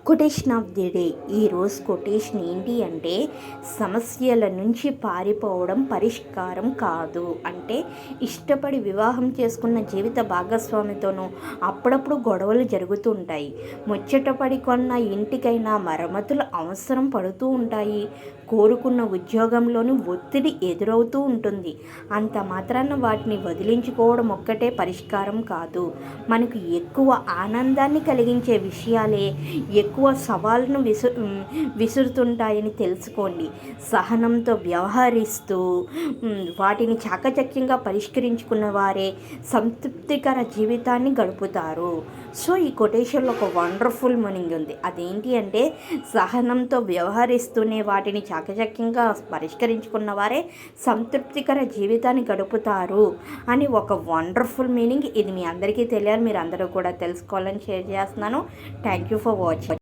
Quotation of the day. ఈరోజు quotation ఏంటి అంటే, సమస్యల నుంచి పారిపోవడం పరిష్కారం కాదు. అంటే ఇష్టపడి వివాహం చేసుకున్న జీవిత భాగస్వామితోనూ అప్పుడప్పుడు గొడవలు జరుగుతూ ఉంటాయి. ముచ్చటపడి కొన్న ఇంటికైనా మరమ్మతులు అవసరం పడుతూ ఉంటాయి. కోరుకున్న ఉద్యోగంలోని ఒత్తిడి ఎదురవుతూ ఉంటుంది. అంత మాత్రాన వాటిని వదిలించుకోవడం ఒక్కటే పరిష్కారం కాదు. మనకు ఎక్కువ ఆనందాన్ని కలిగించే విషయాలే ఎక్కువ సవాళ్ళను విసురుతుంటాయని తెలుసుకోండి. సహనంతో వ్యవహరిస్తూ వాటిని చాకచక్యంగా పరిష్కరించుకున్న వారే సంతృప్తికర జీవితాన్ని గడుపుతారు. సో ఈ కొటేషన్లో ఒక వండర్ఫుల్ మీనింగ్ ఉంది. అదేంటి అంటే, సహనంతో వ్యవహరిస్తూనే వాటిని చాకచక్యంగా పరిష్కరించుకున్న వారే సంతృప్తికర జీవితాన్ని గడుపుతారు అని ఒక వండర్ఫుల్ మీనింగ్. ఇది మీ అందరికీ తెలియాలి, మీరు అందరూ కూడా తెలుసుకోవాలని షేర్ చేస్తున్నాను. Thank you for watching.